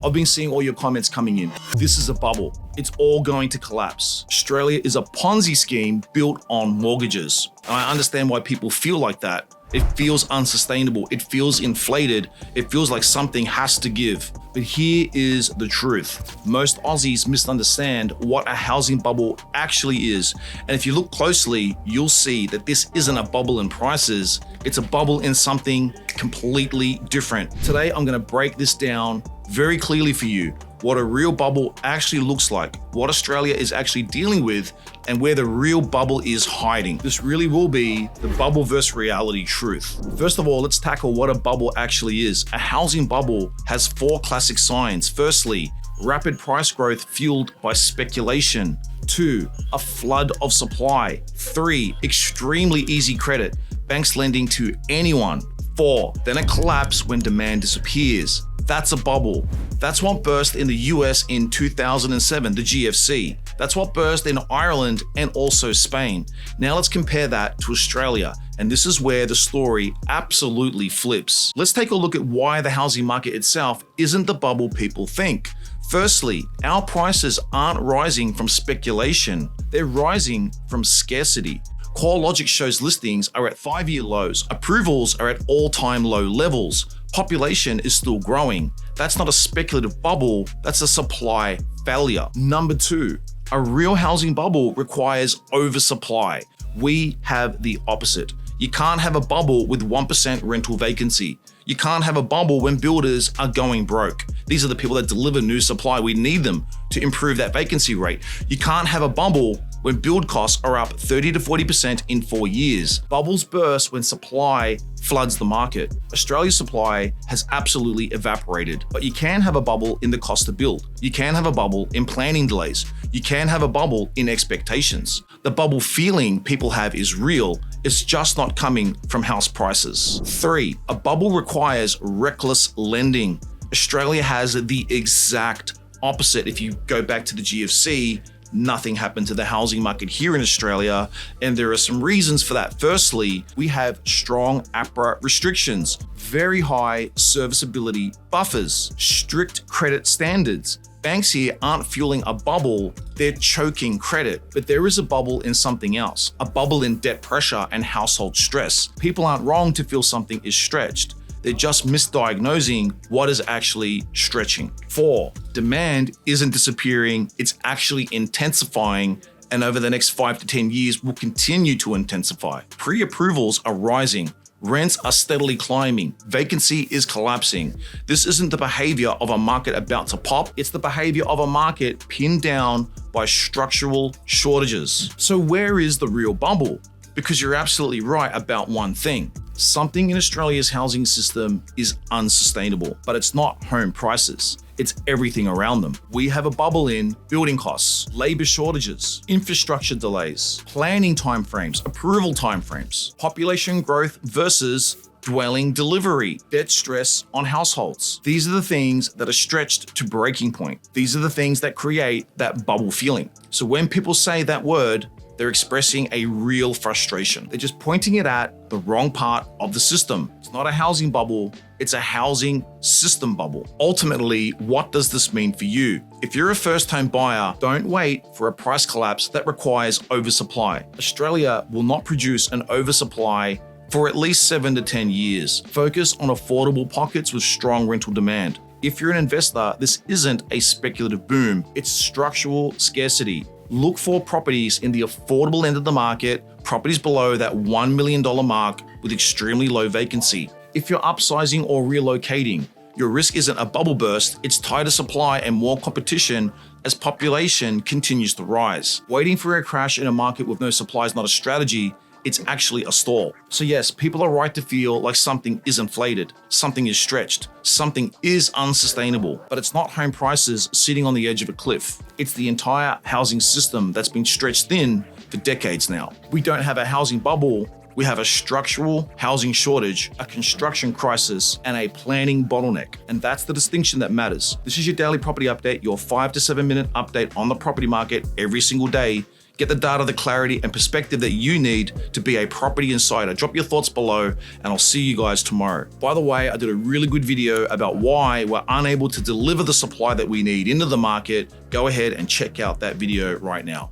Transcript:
I've been seeing all your comments coming in. This is a bubble. It's all going to collapse. Australia is a Ponzi scheme built on mortgages. I understand why people feel like that. It feels unsustainable. It feels inflated. It feels like something has to give. But here is the truth. Most Aussies misunderstand what a housing bubble actually is. And if you look closely, you'll see that this isn't a bubble in prices. It's a bubble in something completely different. Today, I'm going to break this down very clearly for you, what a real bubble actually looks like, what Australia is actually dealing with, and where the real bubble is hiding. This really will be the bubble versus reality truth. First of all, let's tackle what a bubble actually is. A housing bubble has 4 classic signs. Firstly, rapid price growth fueled by speculation. 2, a flood of supply. 3, extremely easy credit, banks lending to anyone. 4, then a collapse when demand disappears. That's a bubble. That's what burst in the US in 2007, the GFC. That's what burst in Ireland and also Spain. Now let's compare that to Australia. And this is where the story absolutely flips. Let's take a look at why the housing market itself isn't the bubble people think. Firstly, our prices aren't rising from speculation. They're rising from scarcity. CoreLogic shows listings are at 5-year lows. Approvals are at all-time low levels. Population is still growing. That's not a speculative bubble, that's a supply failure. Number 2, a real housing bubble requires oversupply. We have the opposite. You can't have a bubble with 1% rental vacancy. You can't have a bubble when builders are going broke. These are the people that deliver new supply. We need them to improve that vacancy rate. You can't have a bubble when build costs are up 30 to 40% in 4 years. Bubbles burst when supply floods the market. Australia's supply has absolutely evaporated, but you can have a bubble in the cost to build. You can have a bubble in planning delays. You can have a bubble in expectations. The bubble feeling people have is real. It's just not coming from house prices. 3, a bubble requires reckless lending. Australia has the exact opposite. If you go back to the GFC, nothing happened to the housing market here in Australia, and there are some reasons for that. Firstly, we have strong APRA restrictions, very high serviceability buffers, strict credit standards. Banks here aren't fueling a bubble, they're choking credit. But there is a bubble in something else, a bubble in debt pressure and household stress. People aren't wrong to feel something is stretched. They're just misdiagnosing what is actually stretching. 4, demand isn't disappearing, it's actually intensifying, and over the next 5 to 10 years will continue to intensify. Pre-approvals are rising, rents are steadily climbing, vacancy is collapsing. This isn't the behavior of a market about to pop, it's the behavior of a market pinned down by structural shortages. So where is the real bubble? Because you're absolutely right about one thing. Something in Australia's housing system is unsustainable, but it's not home prices. It's everything around them. We have a bubble in building costs, labor shortages, infrastructure delays, planning timeframes, approval timeframes, population growth versus dwelling delivery, debt stress on households. These are the things that are stretched to breaking point. These are the things that create that bubble feeling. So when people say that word, they're expressing a real frustration. They're just pointing it at the wrong part of the system. It's not a housing bubble, it's a housing system bubble. Ultimately, what does this mean for you? If you're a first-time buyer, don't wait for a price collapse that requires oversupply. Australia will not produce an oversupply for at least 7 to 10 years. Focus on affordable pockets with strong rental demand. If you're an investor, this isn't a speculative boom, it's structural scarcity. Look for properties in the affordable end of the market, properties below that $1 million mark with extremely low vacancy. If you're upsizing or relocating, your risk isn't a bubble burst, it's tighter supply and more competition as population continues to rise. Waiting for a crash in a market with no supply is not a strategy, it's actually a stall. So yes, people are right to feel like something is inflated, something is stretched, something is unsustainable, but it's not home prices sitting on the edge of a cliff. It's the entire housing system that's been stretched thin for decades now. We don't have a housing bubble, we have a structural housing shortage, a construction crisis, and a planning bottleneck. And that's the distinction that matters. This is your daily property update, your 5 to 7 minute update on the property market every single day. Get the data, the clarity, and perspective that you need to be a property insider. Drop your thoughts below, and I'll see you guys tomorrow. By the way, I did a really good video about why we're unable to deliver the supply that we need into the market. Go ahead and check out that video right now.